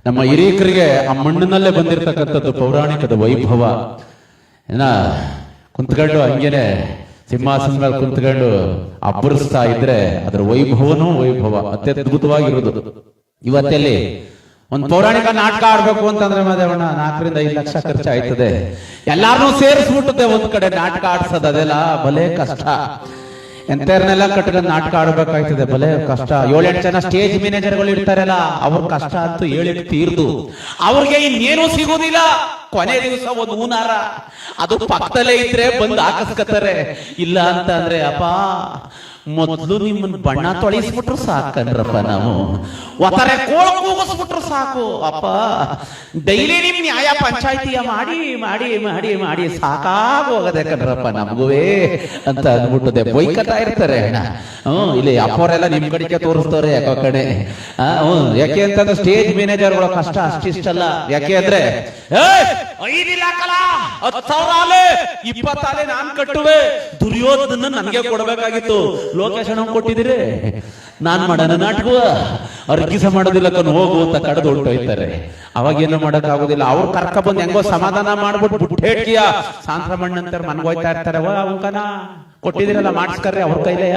ನಮ್ಮ ಹಿರಿಯಕರಿಗೆ ಆ ಮಣ್ಣಿನಲ್ಲೇ ಬಂದಿರತಕ್ಕಂಥದ್ದು ಪೌರಾಣಿಕದ ವೈಭವ. ಏನ ಕುಂತ್ಕೊಂಡು ಹಂಗೇನೆ ಸಿಂಹಾಸನ ಮೇಲೆ ಕುಂತ್ಕೊಂಡು ಅಬ್ಬರಿಸ್ತಾ ಇದ್ರೆ ಅದ್ರ ವೈಭವನೂ ವೈಭವ ಅತ್ಯದ್ಭುತವಾಗಿರೋದು. ಇವತ್ತೆಲ್ಲಿ ಒಂದು ಪೌರಾಣಿಕ ನಾಟಕ ಆಡ್ಬೇಕು ಅಂತಂದ್ರೆ ಮಾದೇವಣ್ಣ 4 ರಿಂದ 5 ಲಕ್ಷ ಖರ್ಚಾಯ್ತದೆ. ಎಲ್ಲಾರನ್ನೂ ಸೇರಿಸ್ಬಿಟ್ಟದೆ ಒಂದ್ ಕಡೆ ನಾಟಕ ಆಡ್ಸೋದು, ಅದೆಲ್ಲ ಭಲೇ ಕಷ್ಟ. ಎಂತರ್ನೆಲ್ಲ ಕಟ್ಕೊಂಡು ನಾಟಕ ಆಡ್ಬೇಕಾಯ್ತದೆ, ಭಲೇ ಕಷ್ಟ. 7-8 ಜನ ಸ್ಟೇಜ್ ಮ್ಯಾನೇಜರ್ಗಳು ಇರ್ತಾರಲ್ಲ, ಅವ್ರ ಕಷ್ಟ ಅಂತೂ 7 ತೀರ್ದು. ಅವ್ರಿಗೆ ಇನ್ನೇನು ಸಿಗೋದಿಲ್ಲ. ಕೊನೆ ದಿವಸ ಒಂದು ಹೂನಾರ ಅದು ಪಕ್ಕದಲ್ಲೇ ಇದ್ರೆ ಬಂದು ಹಾಕಸ್ಕತ್ತಾರೆ. ಇಲ್ಲ ಅಂತ ಅಂದ್ರೆ ಅಪ್ಪ ಮೊದ್ಲು ನಿಮ್ಮನ್ನ ಬಣ್ಣ ತೊಳಿಸ್ಬಿಟ್ರು ಸಾಕನ್ರಪ್ಪ, ನಾವು ಒತ್ತಾರೆ ಕೋಳ ಕೂಗಿಸ್ಬಿಟ್ರು ಸಾಕು ಅಪ್ಪ. ಡೈಲಿ ನಿಮ್ ನ್ಯಾಯ ಪಂಚಾಯತಿಯ ಮಾಡಿ ಮಾಡಿ ಮಾಡಿ ಮಾಡಿ ಸಾಕಾಗೋಗದೆ ಕಣ್ರಪ್ಪ ನಮಗುವೇ ಅಂತ ಅಂದ್ಬಿಟ್ಟದೆ ಬೈಕತಾ ಇರ್ತಾರೆ ಅಣ್ಣ. ಇಲ್ಲಿ ಅಪ್ಪವರೆಲ್ಲ ನಿಮ್ ಕಡೆಗೆ ತೋರಿಸ್ತಾರೆ ಯಾಕೋ ಕಡೆ. ಯಾಕೆ ಅಂತಂದ್ರೆ ಸ್ಟೇಜ್ ಮ್ಯಾನೇಜರ್ಗಳ ಕಷ್ಟ ಅಷ್ಟಿಷ್ಟಲ್ಲ. ಯಾಕೆ ಅಂದ್ರೆ 5 ಲಕ್ಷ 10,000 20 ನಾನ್ ಕಟ್ಟುವೆ, ದುರ್ಯೋಧನ ನನ್ಗೆ ಕೊಡ್ಬೇಕಾಗಿತ್ತು, ಲೋಕೇಶನ್ ಕೊಟ್ಟಿದ್ದೀರಿ, ನಾನ್ ಮಾಡೋಣ ನಾಟಕ, ಅವ್ರ ಕಿಸ ಮಾಡೋದಿಲ್ಲ ಕಣ್ ಹೋಗು ಅಂತ ಕಡ್ದು ಹೊರಟೋಯ್ತಾರೆ. ಅವಾಗೇನು ಮಾಡಕ್ ಆಗುದಿಲ್ಲ. ಅವ್ರು ಕರ್ಕ ಬಂದ್ ಹೆಂಗೋ ಸಮಾಧಾನ ಮಾಡ್ಬಿಟ್ಟು ಹೇಟ್ಕಿಯ ಸಾಂತ್ರಮಣ್ಣಂತರ ಮನ್ಗೋಯ್ತಾ ಇರ್ತಾರೆ. ಅವಕನ ಕೊಟ್ಟಿದಿರಲ್ಲ ಮಾಡಿಸ್ಕರ್ರಿ ಅವ್ರ ಕೈಲೆಯ.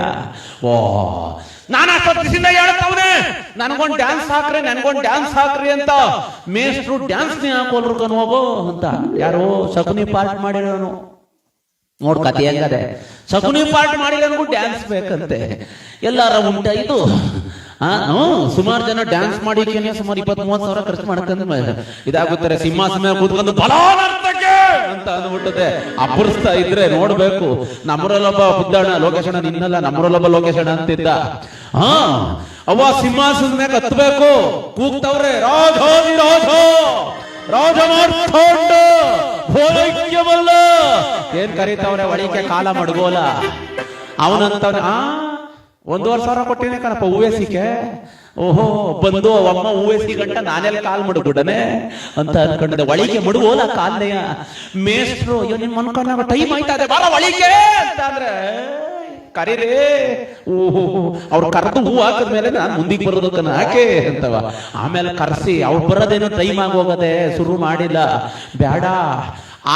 ಓ ನಾನು ಅಷ್ಟೊತ್ತಿಂದ ಹೇಳ್ತವನೆ ನನ್ಗೊಂದ್ ಡ್ಯಾನ್ಸ್ ಹಾಕ್ರಿ, ನನ್ಗೊಂದ್ ಡ್ಯಾನ್ಸ್ ಹಾಕ್ರಿ ಅಂತ. ಮೇಷ್ಟ್ರು ಡ್ಯಾನ್ಸ್ ನೀ ಹಾಕೋಲ್ರು ಕಣ್ ಹೋಗೋ ಅಂತ. ಯಾರೋ ಶಕುನಿ ಪಾರ್ಟ್ ಮಾಡಿರೋನು ನೋಡ್ ಕತೆ ಹೆಂಗದೆ. ಶಕುನಿ ಪಾರ್ಟ್ ಮಾಡಿರೋನು ಡ್ಯಾನ್ಸ್ ಬೇಕಂತೆ. ಎಲ್ಲಾರ ಉಂಟ ಇದು. ಸುಮಾರು ಜನ ಡ್ಯಾನ್ಸ್ ಮಾಡಿ ಸುಮಾರು 20-30 ಸಾವಿರ ಖರ್ಚು ಮಾಡ್ಕೊಂಡು ಇದಾಗುತ್ತಾರೆ. ಸಿಂಹಾಸನ ಕೂತ್ಕೊಂಡು ಬಲಾನರ್ತಕ್ಕೆ ಅಂತ ಅಂದ್ಬಿಟ್ಟದೆ ಅಬ್ಬರಿಸ್ತಾ ಇದ್ರೆ ನೋಡ್ಬೇಕು. ನಮ್ಮರಲ್ಲೊಬ್ಬ ಬುದ್ಧಣ್ಣ ಲೋಕೇಶಣ್ಣ, ನಿನ್ನಲ್ಲ ನಮ್ಮರಲ್ಲೊಬ್ಬ ಲೋಕೇಶಣ್ಣ ಅಂತಿದ್ದ. ಅವ್ವ ಸಿಂಹಾಸನ ಮ್ಯಾಗ ಹತ್ಬೇಕು, ಕೂಗ್ತವ್ರೆ ರಾಜ ರಾಜ ಮಾಡ್ಕೊಂಡು ಹೋಲೈಕ್ಯವಲ್ಲ ಏನ್ ಕರೀತವ್ರೆ, ಒಳಿಕೆ ಕಾಲ ಮಡ್ಗೋಲ. ಅವನಂತವ್ರೆ 1,500,000 ಕೊಟ್ಟಿನಿ ಕಣಪ್ಪ ಹೂವೇಸಿಕೆ. ಓಹೋ ಬಂದು ಅಮ್ಮ ಹೂವೇಸಿ ಗಂಟ ನಾನೆಲ್ಲ ಕಾಲ್ ಮಡ್ಗುಡನೆ ಅಂತ ಅನ್ಕೊಂಡಿದ್ದೆ. ಒಳಿಕೆ ಮಡುಗೋಲ ಕಾಲ್ನೆಯ. ಮೇಷ್ಟ್ರು ಅಯ್ಯೋ ನಿನ್ ಮನ್ಕೊಂಡಾಗ ಟೈಮ್ ಆಯ್ತದೆ ಬಾರ ಒಳಿಕೆ ಅಂತ ಅಂದ್ರೆ ಕರೀರಿ. ಓಹೋ ಅವ್ರು ಕರೆದು ಹೂ ಹಾಕಿದ್ಮೇಲೆ ನಾನು ಮುಂದಿಗೆ ಬರೋದಕ್ಕನ ಹಾಕೆ ಅಂತವ. ಆಮೇಲೆ ಕರ್ಸಿ ಅವ್ರು ಬರೋದೇನೋ ಟೈಮ್ ಆಗೋಗದೆ, ಶುರು ಮಾಡಿಲ್ಲ. ಬೇಡ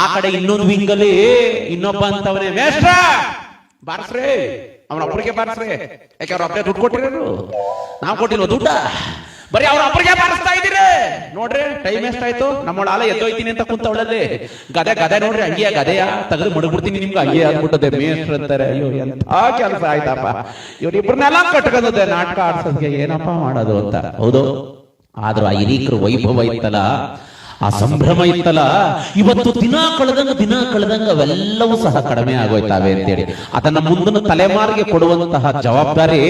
ಆ ಕಡೆ ಇನ್ನೊಂದು ವಿಂಗಲ್ಲಿ ಇನ್ನೊಬ್ಬ ಅಂತವನೇ, ಮೇಷ್ಟ್ರ ಬಾರ್ಸ್ರಿ ಅವನ ಒಬ್ಬರಿಗೆ ಬಾರಿಸ್ರಿ. ಯಾಕೆ ಅವ್ರ ಒಬ್ಬರೇ ದುಡ್ಡು ಕೊಟ್ಟಿರೋರು, ನಾವು ಕೊಟ್ಟಿಲ್ವ ದುಡ್ಡ, ಬರೀ ಅವ್ರ ಒಬ್ಬರಿಗೆ ಬಾರಿಸ್ತಾ ಇದ್ದೀರಿ. ನೋಡ್ರಿ ಟೈಮ್ ಎಷ್ಟಾಯ್ತು, ನಮ್ಮೊಳ ಆಲ ಎದ್ದೋಯ್ತೀನಿ ಅಂತ ಕುಂತವಳಲ್ಲಿ ಗದೆ ನೋಡ್ರಿ ಹಂಗಿಯ ಗದೆಯ ತೆಗೆದು ಮಡಗ್ಬಿಡ್ತೀನಿ ನಿಮ್ಗೆ ಹಂಗೆ ಆಗ್ಬಿಟ್ಟದೆ. ಮೇಷ್ಟ್ರು ಅಂತಾರೆ ಅಯ್ಯೋ ಎಂತ ಕೆಲಸ ಆಯ್ತಪ್ಪ, ಇವ್ರಿಬ್ರನ್ನೆಲ್ಲ ಕಟ್ಕೊಂಡದೆ ನಾಟಕ ಆಡ್ಸೋದ್ಗೆ ಏನಪ್ಪಾ ಮಾಡೋದು ಅಂತ. ಹೌದು, ಆದ್ರೂ ಆ ಹಿರೀಕರು ವೈಭವ ಇತ್ತಲ್ಲ, ಆ ಸಂಭ್ರಮ ಇತ್ತಲ್ಲ, ಇವತ್ತು ದಿನ ಕಳೆದಂಗ ಅವೆಲ್ಲವೂ ಸಹ ಕಡಿಮೆ ಆಗೋಯ್ತಾವೆ ಅಂತೇಳಿ ಅದನ್ನ ಮುಂದಿನ ತಲೆಮಾರಿಗೆ ಕೊಡುವಂತಹ ಜವಾಬ್ದಾರಿ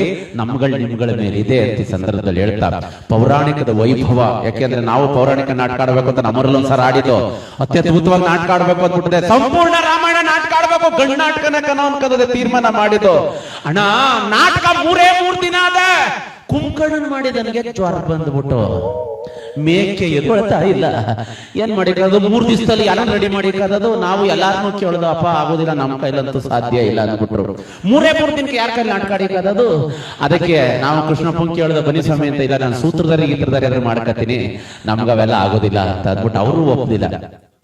ನಿಮ್ಗಳ ಮೇಲೆ ಇದೆ ಅಂತ ಸಂದರ್ಭದಲ್ಲಿ ಹೇಳ್ತಾರೆ. ಪೌರಾಣಿಕದ ವೈಭವ, ಯಾಕೆಂದ್ರೆ ನಾವು ಪೌರಾಣಿಕ ನಾಟಕ ಆಡ್ಬೇಕು ಅಂತ ನಮ್ಮರಲ್ಲೊಂದ್ಸಲ ಆಡಿದ್ದು, ಅತ್ಯದ್ಭುತವಾಗಿ ನಾಟಕ ಆಡ್ಬೇಕು ಅಂದ್ಬಿಟ್ಟಿದೆ. ಸಂಪೂರ್ಣ ರಾಮಾಯಣ ನಾಟಕ ಆಡ್ಬೇಕು, ಗಂಡು ನಾಟಕನ ಕನೋ ಅನ್ಕೋದೇ ತೀರ್ಮಾನ ಮಾಡಿದ್ದು. ಅಣ್ಣ ನಾಟಕ 3 ದಿನ ಅದ. ಕುಂಕಣ್ಣನ್ ಮಾಡಿ ನನಗೆ ಜ್ವರ ಬಂದ್ಬಿಟ್ಟು ಮೇಕೆ ಎದ್ಕೊಳ್ತಾ ಇಲ್ಲ. ಏನ್ ಮಾಡಿರೋದು 3 ದಿವಸದಲ್ಲಿ ಎಲ್ಲ ರೆಡಿ ಮಾಡಿರೋದು. ನಾವು ಎಲ್ಲಾರನ್ನೂ ಕೇಳೋದು, ಅಪ್ಪ ಆಗೋದಿಲ್ಲ ನಮ್ಮ ಕೈಲಂತೂ ಸಾಧ್ಯ ಇಲ್ಲ ಅಂದ್ಬಿಟ್ರು. 3 ದಿನಕ್ಕೆ ಯಾರ ಕೈಲಿ ನಾಟಕ ಆಡಿರೋದು. ಅದಕ್ಕೆ ನಾವು ಕೃಷ್ಣಪ್ಪಂಗೆ ಕೇಳೋದು, ಬನ್ನಿ ಸ್ವಾಮಿ ಅಂತ ಇಲ್ಲ, ನಾನು ಸೂತ್ರಧಾರಿ ಅದ್ರ ಮಾಡ್ಕತೀನಿ, ನಮ್ಗವೆಲ್ಲ ಆಗೋದಿಲ್ಲ ಅಂತ ಅಂದ್ಬಿಟ್ಟು ಅವರು ಒಪ್ಪದಿಲ್ಲ.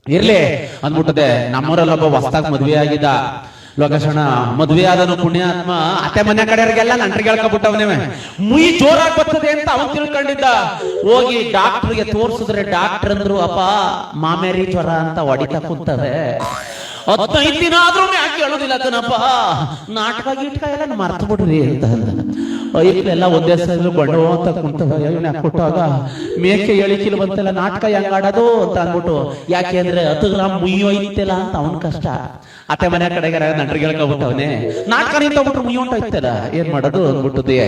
ಇರ್ಲಿ ಅಂದ್ಬಿಟ್ಟದೆ. ನಮ್ಮೂರಲ್ಲೊಬ್ಬ ಹೊಸ್ತಾಗ ಮದ್ವೆ ಆಗಿದ್ದ ಲೋಕೇಶಣ್ಣ. ಮದ್ವೆ ಆದನು ಪುಣ್ಯಾತ್ಮ, ಅತ್ತೆ ಮನೆ ಕಡೆಯವ್ರಿಗೆಲ್ಲ ನಂಟ್ರಿಗೆ ಹೇಳ್ಕೊಬಿಟ್ಟವನೇ. ಮುಯಿ ಜೋರಾಗಿ ಬರ್ತದೆ ಅಂತ ಅವನ್ ತಿಳ್ಕೊಂಡಿದ್ದ. ಹೋಗಿ ಡಾಕ್ಟರ್ಗೆ ತೋರ್ಸಿದ್ರೆ ಡಾಕ್ಟರ್ ಅಂದ್ರು, ಅಪ್ಪ ಮಾಮೇರಿ ಜ್ವರ ಅಂತ ಹೊಡಿತಾ ಕುಂತವೆ. 15 ದಿನ ಆದ್ರೂ ಯಾಕೆ ಹೇಳೋದಿಲ್ಲ ಕಣಪ್ಪ, ನಾಟಕ ಗೀಟಕ ಎಲ್ಲ ಮರ್ತು ಬಿಡ್ರಿ ಅಂತ. ಎಲ್ಲ ಒಂದೇ ಸಲ ಬಣ್ಣು ಅಂತ ಕುಂತವ. ಕೊಟ್ಟಾಗ ಮೇಕೆ ಎಳಿಕಿಲ್ ಬಂತಲ್ಲ, ನಾಟಕ ಹೆಂಗಾಡೋದು ಅಂತ ಅಂದ್ಬಿಟ್ಟು. ಯಾಕೆ ಅಂದ್ರೆ 10 ಗ್ರಾಮ್ ಮುಯ್ಯೋಯ್ತಲ್ಲ ಅಂತ ಅವನ್ ಕಷ್ಟ. ಅತ್ತೆ ಮನೆ ಕಡೆಗೆ ನಂಟ್ರಿಗೆ ಹೇಳ್ಕೊಬಿಟ್ಟವನೇ. ನಾಟಕ ನಿಂತೋಗ್ಬಿಟ್ರು ಮುಯ್ಯೊಂಟಾಯ್ತಲ್ಲ, ಏನ್ ಮಾಡೋದು ಅಂದ್ಬಿಟ್ಟದೆ.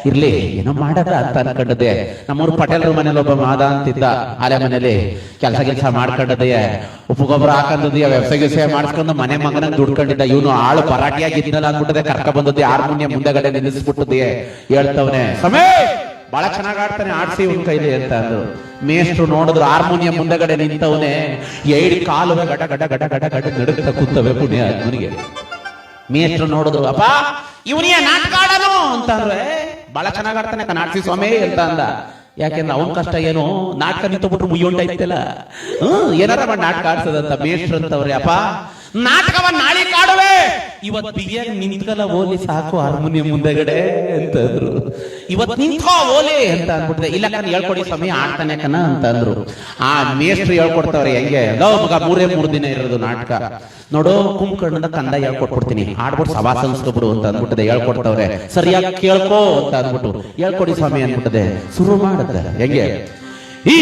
ಇರ್ಲಿ ಏನೋ ಮಾಡದ ಅಂತ ಅನ್ಕೊಂಡದೆ. ನಮ್ಮೂರು ಪಟೇಲ್ರ ಮನೇಲಿ ಒಬ್ಬ ಮಾದ ಅಂತಿದ್ದ, ಆಲೆ ಮನೇಲಿ ಕೆಲಸ ಮಾಡ್ಕೊಂಡದೆ. ಉಪ್ಪು ಗೊಬ್ಬರ ಹಾಕಂದದೀಯ, ವ್ಯವಸಾಯ ಮಾಡಿಸ್ಕೊಂಡು ಮನೆ ಮಗನ ದುಡ್ಕೊಂಡಿದ್ದ. ಇವನು ಆಳು ಪರಾಟಿಯಾಗಿದ್ನಲ್ಲ ಅಂದ್ಬಿಟ್ಟದೆ. ಕರ್ಕ ಬಂದದ್ದೆ ಹಾರ್ಮೋನಿಯಂ ಮುಂದೆಗಡೆ ನಿಲ್ಲಿಸ್ಬಿಟ್ಟದೆ. ಹೇಳ್ತವನೆ, ಸಮೇ ಬಹಳ ಚೆನ್ನಾಗ್ ಆಡ್ತಾನೆ, ಆಡ್ಸಿ ಇವನ್ ಕೈಲಿ ಅಂತ ಅಂದ್ರು. ಮೇಷ್ಟ್ರು ನೋಡಿದ್ರು ಹಾರ್ಮೋನಿಯಂ ಮುಂದೆಗಡೆ ನಿಂತವನೆ. 2 ಕಾಲುವೆ ಗಡ ಗಡ ಗಡ ಗಡ ಗಡ ನಡುತ್ತಾ ಕೂತವೆ ಪುಣ್ಯ ಅವನಿಗೆ. ಮೇಷ್ಟ್ರು ನೋಡಿದ್ರು, ಅಪ್ಪ ಇವನಿಯ ನಾಟಕ ಆಡನು ಅಂತ ಅಂದ್ರೆ, ಬಹಳ ಚೆನ್ನಾಗ್ ಆಡ್ತಾನೆ ಆಡ್ಸಿ ಸ್ವಾಮಿ ಅಂತ ಅಂದ. ಯಾಕೆಂದ್ರೆ ಅವನ ಕಷ್ಟ ಏನು, ನಾಟಕ ನಿಂತುಬಿಟ್ರು ಮುಯ್ಯೊಂಡೈತಲ್ಲ, ಏನಾರ ಮಾಡಿ ನಾಟಕ ಆಡ್ಸದಂತ ಮೇಷ್ಟ್ರಂತವ್ರೆ. ಅಪ್ಪ ನಾಟಕವ ನಾಳೆ ಕಾಡುವೆ, ಇವತ್ ಬಿಗಿಯಾಗಿ ನಿಂತ್ಕಲ್ಲ ಓಲಿ ಸಾಕು ಹಾರ್ಮೋನಿಯಂ ಮುಂದೆಗಡೆ ಅಂತಂದ್ರು. ಇವತ್ ನಿಂತ್ಕೋ ಓಲಿ ಅಂತ ಅಂದ್ಬಿಟ್ಟಿದೆ. ಇಲ್ಲ ಕಣ ಹೇಳ್ಕೊಡಿ ಸ್ವಾಮಿ ಆಡ್ತಾನೆ ಕಣ ಅಂತ ಅಂದ್ರು. ಆ ಮೇಷ್ಟ್ರು ಹೇಳ್ಕೊಡ್ತಾವ್ರೆ ಹೆಂಗೆ, ಮಗ 3 ದಿನ ಇರೋದು ನಾಟಕ ನೋಡು, ಕುಂಕರ್ಣದ ಕಂದ ಹೇಳ್ಕೊಟ್ಬಿಡ್ತೀನಿ, ಆಡ್ಬಿಟ್ಟು ಸಭಾ ಸಂಸ್ಕೃಬಿಡು ಅಂತ ಅಂದ್ಬಿಟ್ಟದೆ. ಹೇಳ್ಕೊಡ್ತಾವ್ರೆ, ಸರಿಯಾಗಿ ಕೇಳ್ಕೋ ಅಂತ ಅಂದ್ಬಿಟ್ಟು ಹೇಳ್ಕೊಡಿ ಸ್ವಾಮಿ ಅಂದ್ಬಿಟ್ಟದೆ. ಶುರು ಮಾಡುತ್ತೆ ಹೆಂಗೆ, ಈ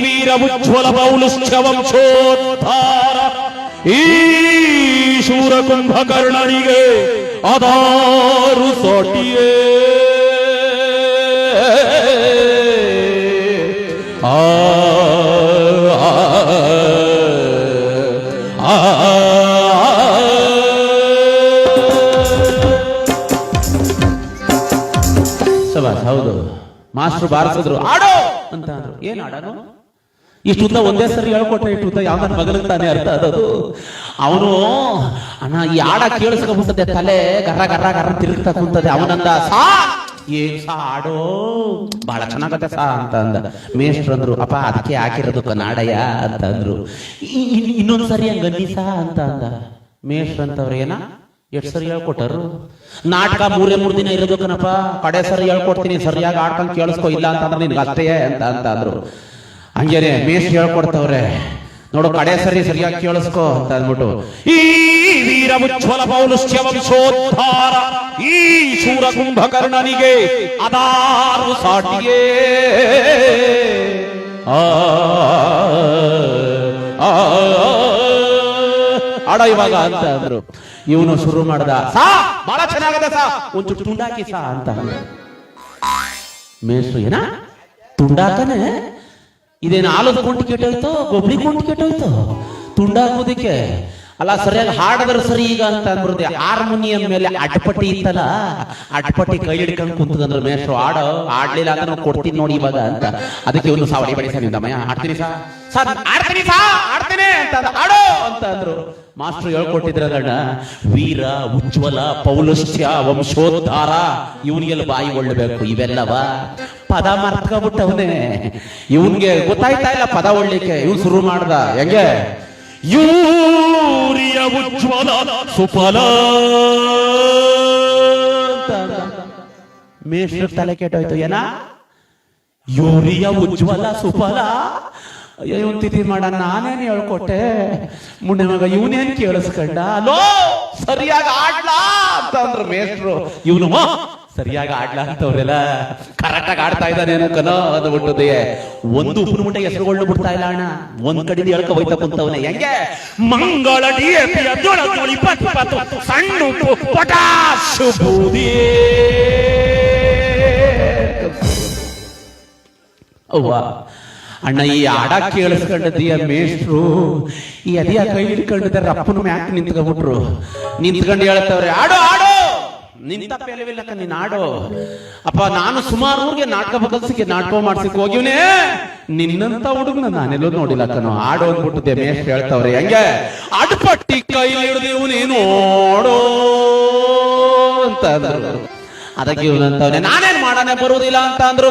ವೀರ ಉಜ್ವಲ ಪೌಲುಶ್ಚ ವಂಶೋದ್ಧಾರ ಈ ಶೂರ ಕುಂಭಕರ್ಣನಿಗೆ ಅದಾರು ಸೋಟಿಯೇ ಹೌದು, ಮಾಸ್ಟರ್ ಬಾರಿಸಿದ್ರು, ಆಡೋ ಅಂತ ಅಂದ್ರು. ಏನ್ ಆಡೋನು, ಇಷ್ಟುದ್ದ ಒಂದೇ ಸರಿ ಹೇಳ್ಕೊಟ್ರೆ ಇಷ್ಟುದ್ದ ಯಾವ್ದಾರ ಮಗನಿಗೆ ತಾನೇ ಅರ್ಥ ಆದದು. ಅವನು ಅಣ್ಣ ಈ ಆಡ ಕೇಳಿಸ್ಕೊಂಡ್ಬಿಟ್ಟದೆ, ತಲೆ ಗರ್ರ ಗರ್ರ ಗರ್ರ ತಿರುಗ್ತಾ ಕುಂತದೆ. ಅವನಂದ ಸಾ ಏನ್ ಸಾ ಆಡೋ, ಬಹಳ ಚೆನ್ನಾಗತ್ತೆ ಸಾ ಅಂತ ಅಂದ. ಮೇಷ್ಟ್ರು ಅಂದ್ರು, ಅಪ್ಪ ಅದಕ್ಕೆ ಹಾಕಿರೋದು ಕನ್ನಡಯ ಅಂತ ಅಂದ್ರು. ಇನ್ನೊಂದ್ ಸರಿ ಹಂಗನ್ನಿ ಸಾ ಅಂತ ಅಂದ. ಮೇಷ್ಟ್ರು ಅಂತವ್ರು, ಏನ ಎಷ್ಟು ಸರಿ ಹೇಳ್ಕೊಟ್ಟರು, ನಾಟಕ 3 ದಿನ ಇರೋದು ಕಣಪ್ಪ, ಕಡೆ ಸರಿ ಹೇಳ್ಕೊಡ್ತೀನಿ, ಸರಿಯಾಗಿ ಆಡ್ಕೊಂಡು ಕೇಳಿಸ್ಕೊ, ಇಲ್ಲ ಅಂತಂದ್ರೆ ನಿನ್ಗೆ ಅಷ್ಟೇ ಅಂತ ಅಂದ್ರು. ಹಂಗೇನೆ ಮೇಷ್ಟ್ರು ಹೇಳ್ಕೊಡ್ತವ್ರೆ, ನೋಡು ಕಡೆ ಸರಿಯಾಗಿ ಕೇಳಿಸ್ಕೊ ಅಂತ ಅಂದ್ಬಿಟ್ಟು, ಈ ವೀರ ಉಜ್ವಲ ಪೌಲುಶ್ಚ ವಂಶೋದ್ಧಾರ ಈ ಶೂರ ಕುಂಭಕರ್ಣನಿಗೆ ಅದಾರು ಸಾಟಿಯೇ ಆಡ ಇವಾಗ ಅಂತ ಅಂದ್ರು. ಇವನು ಶುರು ಮಾಡ್ದ, ಸಾ ಬಹಳ ಚೆನ್ನಾಗದ ಸಾ, ಒಂದು ತುಂಡಾಕಿ ಸಾ ಅಂತ. ಮೇಷ್ಟ್ರು, ಏನ ತುಂಡಾಕನೆ, ಇದೇನು ಆಲದ ಕೊಂಟಿ ಕೆಟ್ಟೋಯ್ತು, ಗೊಬ್ಬರಿ ಕೊಂಟಿ ಕೆಟ್ಟೋಯ್ತು, ತುಂಡಾಕೋದಿಕ್ಕೆ ಅಲ್ಲ, ಸರಿಯಾಗಿ ಹಾಡದ್ರ ಸರಿ ಈಗ ಅಂತ ಅಂದ್ಬಿಡುತ್ತೆ. ಹಾರ್ಮೋನಿಯಂ ಮೇಲೆ ಅಡ್ಪಟ್ಟಿ ಇತ್ತಲ್ಲ, ಅಡ್ಪಟ್ಟಿ ಕೈ ಹಿಡ್ಕೊಂಡು ಕುಂತದಂದ್ರು ಮೇಷ್ಟ್ರು, ಆಡ್ಲಿಲ್ಲ ಅಂದ್ರೆ ನಾವು ಕೊಡ್ತೀನಿ ನೋಡಿ ಇವಾಗ ಅಂತ. ಅದಕ್ಕೆ ಇವನು ಸಾವಡಿ ಬಡಿ ಸರ್ ನಿಂದಮ್ಮಯ್ಯ ಆಡ್ತೀನಿ ಆಡ್ತೀನಿ ಅಂತ ಆಡೋ ಅಂತ ಅಂದ್ರು. ಮಾಸ್ಟರ್ ಹೇಳ್ಕೊಟ್ಟಿದ್ರಲ್ಲ, ವೀರ ಉಜ್ವಲ ಪೌಲುಶ್ಚ ವಂಶೋದ್ಧಾರ, ಇವನಿಗೆಲ್ಲ ಬಾಯಿ ಒಳ್ಳಬೇಕು ಇವೆಲ್ಲವ ಪದ ಮರ್ತ್ಕೊಬಿಟ್ಟವನೇ, ಇವನ್ಗೆ ಗೊತ್ತಾಯ್ತಾ ಇಲ್ಲ ಪದ ಒಳ್ಳಿಕ್ಕೆ. ಇವ್ ಶುರು ಮಾಡ್ದ ಹೆಂಗೆ, ಯೂರಿಯ ಉಜ್ವಲ ಸುಫಲ. ಮೇಷ್ಟ್ರ ತಲೆ ಕೆಟ್ಟೋಯ್ತು, ಏನ ಯೂರಿಯ ಉಜ್ವಲ ಸುಫಲ. ಇವನ್ ತಿಥಿ ಮಾಡ, ನಾನೇನ್ ಹೇಳ್ಕೊಟ್ಟೆ ಮುಂಡೆ ಮಗ, ಇವನೇನ್ ಕೇಳಿಸ್ಕೊಂಡ, ಲೋ ಸರಿಯಾಗಿ ಆಡ್ಲಾ ಅಂತ ಅಂದ್ರು ಮೇಷ್ಟ್ರು. ಇವನು ಸರಿಯಾಗಿ ಆಡ್ಲಾ ಅಂತವ್ರೆಲ್ಲ ಕರೆಕ್ಟಾಗಿ ಆಡ್ತಾ ಇದ್ದಾನೇನು ಕನೋ ಅಂದ್ಬಿಟ್ಟದೆ. ಒಂದು ಉಪ್ಪು ಮುಟ್ಟೆ ಹೆಸರುಗಳನ್ನ ಬಿಡ್ತಾ ಇಲ್ಲ ಅಣ್ಣ, ಒಂದ್ ಕಡೆ ಹೇಳ್ಕ ಹೋಯ್ತಾ ಕುಂತವನೆ. ಹೆಂಗೆ, ಮಂಗಳ ಸಣ್ಣ ಪಟಾಶ್ ಬೂದಿ ಅವ್ವ ಅಣ್ಣ. ಈ ಆಡ ಕೇಳಿಸ್ಕೊಂಡದೀಯ ಮೇಷ್ಟ್ರು, ಈ ಅದಿಯ ಕೈ ಹಿಡ್ಕೊಂಡಿದ್ದಾರೆ, ಅಪ್ಪನ ಮ್ಯಾಕ್ ನಿಂತ್ಕೊಂಡ್ಬಿಟ್ರು. ನಿಂತ್ಕೊಂಡು ಹೇಳ್ತವ್ರೆ, ಆಡೋ ಆಡೋ, ನಿಂತ ಪೇಲವಿಲ್ಲಕ್ಕ ನೀನ್ ಆಡೋ. ಅಪ್ಪ ನಾನು ಸುಮಾರು ಊರಿಗೆ ನಾಟಕ ಬದಲ್ಸಿಕೆ ನಾಟಕ ಮಾಡ್ಸಿಕ್ ಹೋಗಿವ್ನೆ, ನಿನ್ನಂತ ಹುಡುಗನ ನಾನೆಲ್ಲೂ ನೋಡಿಲ್ಲ ಕಣೋ, ಆಡೋ ಅಂದ್ಬಿಟ್ಟಿದ್ದೆ. ಮೇಷ್ಟ್ರು ಹೇಳ್ತವ್ರೆ, ಹೆಂಗೆ, ಅಡ್ಪಟ್ಟಿ ಕೈ ಹಿಡಿದೀವು ನೀನು ನೋಡೋ ಅಂತ ಅಂದ್ರು. ಅದಕ್ಕೆ ಇವನಂತವನೆ, ನಾನೇನ್ ಮಾಡಾನೆ ಬರುವುದಿಲ್ಲ ಅಂತ ಅಂದ್ರು.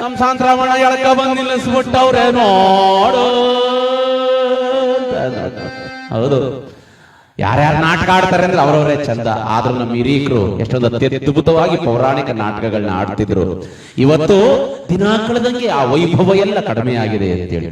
ನಮ್ ಸಾಂತ್ರಾವಣ ಎಳಕ ಬಂದ್ ನಿಲ್ಲಿಸ್ಬಿಟ್ಟವ್ರೆ ನೋಡು. ಹೌದು, ಯಾರ್ಯಾರು ನಾಟಕ ಆಡ್ತಾರೆ ಅಂದ್ರೆ ಅವ್ರವರೇ ಚಂದ. ಆದ್ರೂ ನಮ್ಮ ಹಿರೀಕರು ಎಷ್ಟೊಂದು ಅತ್ಯದ್ಭುತವಾಗಿ ಪೌರಾಣಿಕ ನಾಟಕಗಳನ್ನ ಆಡ್ತಿದ್ರು. ಇವತ್ತು ದಿನ ಕಳೆದಂಗೆ ಆ ವೈಭವ ಎಲ್ಲ ಕಡಿಮೆ ಆಗಿದೆ ಅಂತೇಳಿ